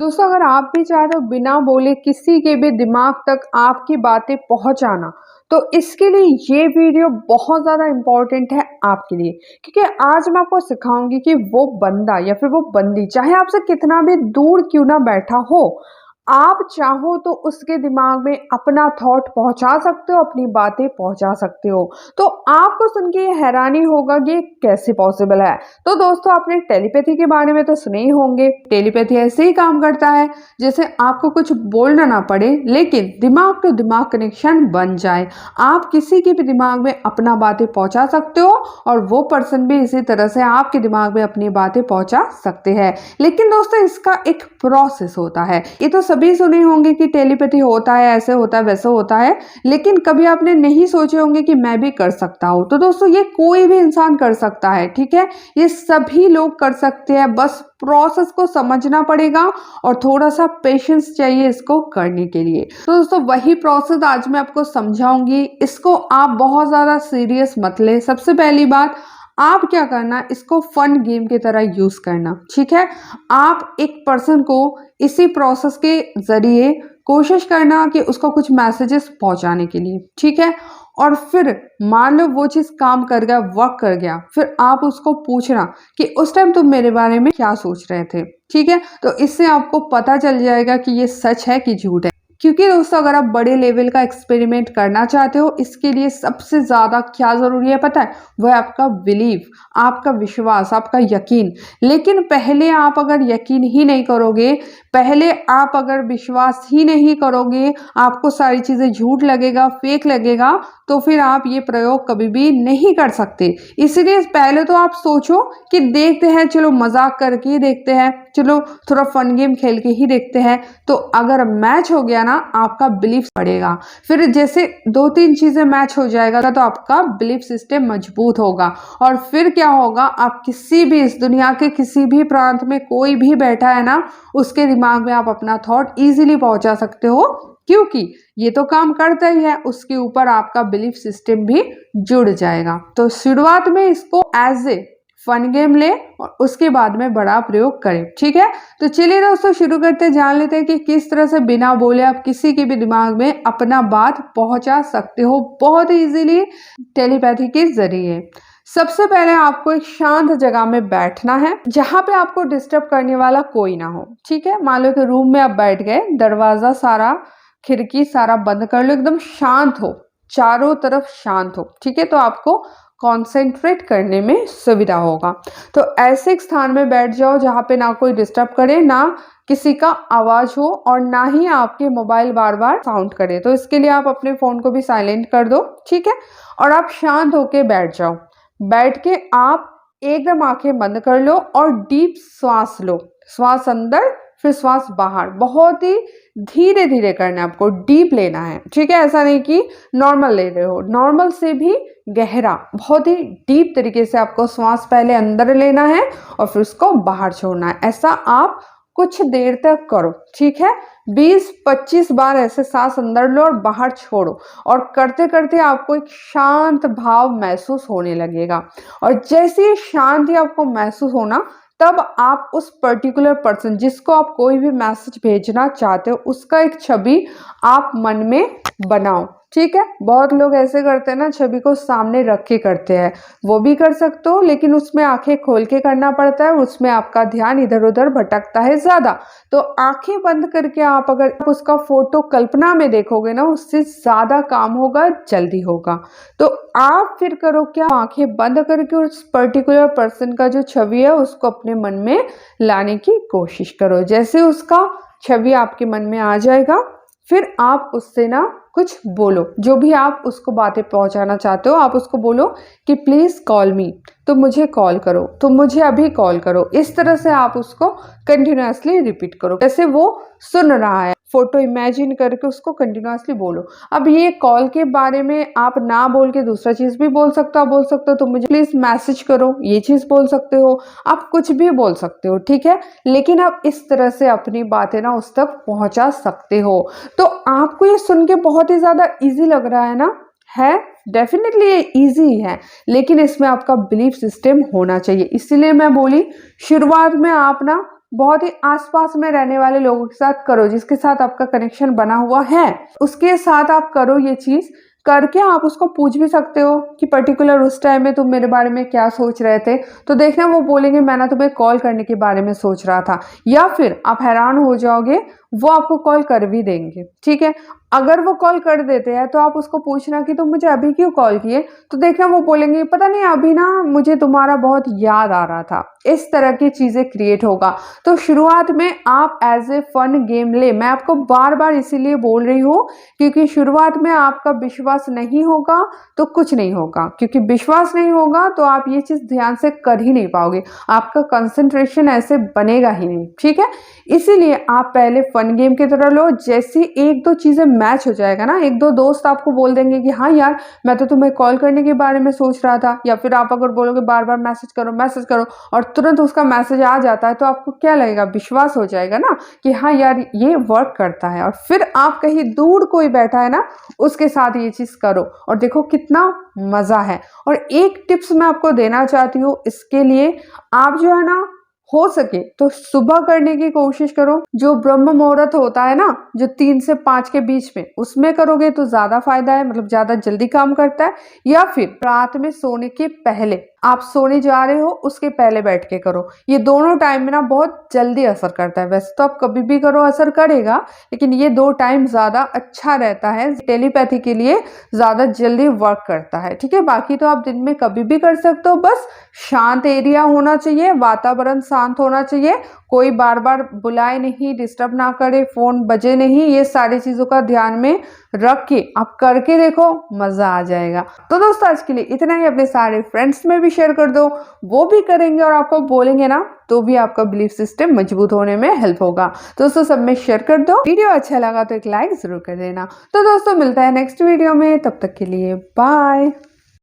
दोस्तों, अगर आप भी चाहते हो बिना बोले किसी के भी दिमाग तक आपकी बातें पहुंचाना, तो इसके लिए ये वीडियो बहुत ज़्यादा इम्पोर्टेंट है आपके लिए। क्योंकि आज मैं आपको सिखाऊंगी कि वो बंदा या फिर वो बंदी चाहे आपसे कितना भी दूर क्यों ना बैठा हो, आप चाहो तो उसके दिमाग में अपना थॉट पहुंचा सकते हो, अपनी बातें पहुंचा सकते हो। तो आपको सुन के ये हैरानी होगा कि ये कैसे पॉसिबल है। तो दोस्तों, आपने टेलीपैथी के बारे में तो सुने ही होंगे। टेलीपैथी ऐसे ही काम करता है जैसे आपको कुछ बोलना ना पड़े, लेकिन दिमाग टू दिमाग कनेक्शन बन जाए। आप किसी के भी दिमाग में अपना बातें पहुंचा सकते हो और वो पर्सन भी इसी तरह से आपके दिमाग में अपनी बातें पहुंचा सकते हैं। लेकिन दोस्तों, इसका एक प्रोसेस होता है। ये तो सभी सुने होंगे कि टेलीपैथी होता है, ऐसे होता है, वैसे होता है, लेकिन कभी आपने नहीं सोचे होंगे कि मैं भी कर सकता हूँ। तो दोस्तों, ये कोई भी इंसान कर सकता है, ठीक है। ये सभी लोग कर सकते हैं, बस प्रोसेस को समझना पड़ेगा और थोड़ा सा पेशेंस चाहिए इसको करने के लिए। तो दोस्तों, वही प्रोसेस आज मैं आपको समझाऊंगी। इसको आप बहुत ज़्यादा सीरियस मत ले। सबसे पहली बात, आप क्या करना, इसको फन गेम की तरह यूज करना, ठीक है। आप एक पर्सन को इसी प्रोसेस के जरिए कोशिश करना कि उसको कुछ मैसेजेस पहुंचाने के लिए, ठीक है। और फिर मान लो वो चीज काम कर गया, वर्क कर गया, फिर आप उसको पूछना कि उस टाइम तुम मेरे बारे में क्या सोच रहे थे, ठीक है। तो इससे आपको पता चल जाएगा कि ये सच है कि झूठ है। क्योंकि दोस्तों, अगर आप बड़े लेवल का एक्सपेरिमेंट करना चाहते हो, इसके लिए सबसे ज्यादा क्या जरूरी है पता है? वो है आपका बिलीव, आपका विश्वास, आपका यकीन। लेकिन पहले आप अगर यकीन ही नहीं करोगे, पहले आप अगर विश्वास ही नहीं करोगे, आपको सारी चीजें झूठ लगेगा, फेक लगेगा, तो फिर आप ये प्रयोग कभी भी नहीं कर सकते। इसलिए पहले तो आप सोचो कि देखते हैं, चलो मजाक करके ही देखते हैं, चलो थोड़ा फन गेम खेल के ही देखते हैं। तो अगर मैच हो गया ना, आपका बिलीफ बढ़ेगा। फिर जैसे 2-3 चीजें मैच हो जाएगा तो आपका बिलीफ सिस्टम मजबूत होगा। और फिर क्या होगा, आप किसी भी इस दुनिया के किसी भी प्रांत में कोई भी बैठा है ना, उसके दिमाग में आप अपना थॉट इजीली पहुंचा सकते हो। क्योंकि ये तो काम करता ही है, उसके ऊपर आपका बिलीफ सिस्टम भी जुड़ जाएगा। तो शुरुआत में इसको एज ए फन गेम ले और उसके बाद में बड़ा प्रयोग करें, ठीक है। तो चलिए दोस्तों, शुरू करते जान लेते हैं कि किस तरह से बिना बोले आप किसी के भी दिमाग में अपना बात पहुंचा सकते हो बहुत इजीली टेलीपैथी के जरिए। सबसे पहले आपको एक शांत जगह में बैठना है, जहां पे आपको डिस्टर्ब करने वाला कोई ना हो, ठीक है। मान लो कि रूम में आप बैठ गए, दरवाजा सारा, खिड़की सारा बंद कर लो, एकदम शांत हो, चारों तरफ शांत हो, ठीक है। तो आपको कंसंट्रेट करने में सुविधा होगा। तो ऐसे एक स्थान में बैठ जाओ जहाँ पे ना कोई डिस्टर्ब करे, ना किसी का आवाज हो और ना ही आपके मोबाइल बार बार साउंड करे। तो इसके लिए आप अपने फोन को भी साइलेंट कर दो, ठीक है। और आप शांत होके बैठ जाओ। बैठ के आप एकदम आंखें बंद कर लो और डीप श्वास लो। श्वास अंदर, फिर श्वास बाहर। बहुत ही धीरे धीरे करना है, आपको डीप लेना है, ठीक है। ऐसा नहीं कि नॉर्मल ले रहे हो, नॉर्मल से भी गहरा, बहुत ही डीप तरीके से आपको श्वास पहले अंदर लेना है और फिर उसको बाहर छोड़ना है। ऐसा आप कुछ देर तक करो, ठीक है। 20-25 बार ऐसे सांस अंदर लो और बाहर छोड़ो। और करते करते आपको एक शांत भाव महसूस होने लगेगा। और जैसे ही शांति आपको महसूस होना, तब आप उस पर्टिकुलर पर्सन जिसको आप कोई भी मैसेज भेजना चाहते हो, उसका एक छवि आप मन में बनाओ, ठीक है। बहुत लोग ऐसे करते हैं ना, छवि को सामने रख के करते हैं, वो भी कर सकते हो, लेकिन उसमें आंखें खोल के करना पड़ता है, उसमें आपका ध्यान इधर उधर भटकता है ज्यादा। तो आंखें बंद करके आप अगर उसका फोटो कल्पना में देखोगे ना, उससे ज्यादा काम होगा, जल्दी होगा। तो आप फिर करो क्या, आंखें बंद करके उस पर्टिकुलर पर्सन का जो छवि है उसको अपने मन में लाने की कोशिश करो। जैसे उसका छवि आपके मन में आ जाएगा, फिर आप उससे ना कुछ बोलो, जो भी आप उसको बातें पहुंचाना चाहते हो, आप उसको बोलो कि प्लीज कॉल मी, तो मुझे कॉल करो, तो मुझे अभी कॉल करो। इस तरह से आप उसको कंटिन्यूअसली रिपीट करो, जैसे वो सुन रहा है। फोटो इमेजिन करके उसको कंटिन्यूअसली बोलो। अब ये कॉल के बारे में आप ना बोल के दूसरा चीज भी बोल सकते हो। आप बोल सकते हो तो मुझे प्लीज मैसेज करो, ये चीज बोल सकते हो। आप कुछ भी बोल सकते हो, ठीक है। लेकिन आप इस तरह से अपनी बातें ना उस तक पहुंचा सकते हो। तो आपको ये सुन के बहुत ही ज्यादा इजी लग रहा है ना? है, डेफिनेटली ये इजी है, लेकिन इसमें आपका बिलीफ सिस्टम होना चाहिए। इसीलिए मैं बोली शुरुआत में आप ना बहुत ही आसपास में रहने वाले लोगों के साथ करो, जिसके साथ आपका कनेक्शन बना हुआ है उसके साथ आप करो ये चीज। करके आप उसको पूछ भी सकते हो कि पर्टिकुलर उस टाइम में तुम मेरे बारे में क्या सोच रहे थे, तो देखना वो बोलेंगे मैं ना तुम्हें कॉल करने के बारे में सोच रहा था, या फिर आप हैरान हो जाओगे वो आपको कॉल कर भी देंगे। ठीक है, अगर वो कॉल कर देते हैं तो आप उसको पूछना कि तुम मुझे अभी क्यों कॉल किए, तो देखना वो बोलेंगे पता नहीं अभी ना मुझे तुम्हारा बहुत याद आ रहा था। इस तरह की चीजें क्रिएट होगा। तो शुरुआत में आप एज ए फन गेम ले, मैं आपको बार बार इसीलिए बोल रही हूँ क्योंकि शुरुआत में आपका विश्वास नहीं होगा तो कुछ नहीं होगा, क्योंकि विश्वास नहीं होगा तो आप ये चीज ध्यान से कर ही नहीं पाओगे, आपका कंसंट्रेशन ऐसे बनेगा ही नहीं। ठीक है, इसीलिए आप पहले फन गेम की तरह लो। जैसी एक दो चीजें मैच हो जाएगा ना, एक दो दोस्त आपको बोल देंगे कि हाँ यार मैं तो तुम्हें कॉल करने के बारे में सोच रहा था, या फिर आप अगर बोलोगे बार बार मैसेज करो और तुरंत उसका मैसेज आ जाता है, तो आपको क्या लगेगा, विश्वास हो जाएगा ना कि हाँ यार ये वर्क करता है। और फिर आप कहीं दूर कोई बैठा है ना उसके साथ ये चीज करो और देखो कितना मजा है। और एक टिप्स मैं आपको देना चाहती हूँ इसके लिए, आप जो है ना हो सके तो सुबह करने की कोशिश करो। जो ब्रह्म मुहूर्त होता है ना, जो 3 से 5 के बीच में, उसमें करोगे तो ज्यादा फायदा है, मतलब ज्यादा जल्दी काम करता है। या फिर रात में सोने के पहले, आप सोने जा रहे हो उसके पहले बैठ के करो। ये दोनों टाइम में ना बहुत जल्दी असर करता है। वैसे तो आप कभी भी करो असर करेगा, लेकिन ये 2 टाइम ज्यादा अच्छा रहता है, टेलीपैथी के लिए ज्यादा जल्दी वर्क करता है। ठीक है, बाकी तो आप दिन में कभी भी कर सकते हो, बस शांत एरिया होना चाहिए, वातावरण शांत होना चाहिए, कोई बार बार बुलाए नहीं, डिस्टर्ब ना करे, फोन बजे नहीं, ये सारी चीजों का ध्यान में रख के आप करके देखो, मजा आ जाएगा। तो दोस्तों आज के लिए इतना ही, अपने सारे फ्रेंड्स में भी शेयर कर दो, वो भी करेंगे और आपको बोलेंगे ना तो भी आपका बिलीफ सिस्टम मजबूत होने में हेल्प होगा। तो दोस्तों सब में शेयर कर दो, वीडियो अच्छा लगा तो एक लाइक जरूर कर देना। तो दोस्तों मिलता है नेक्स्ट वीडियो में, तब तक के लिए बाय।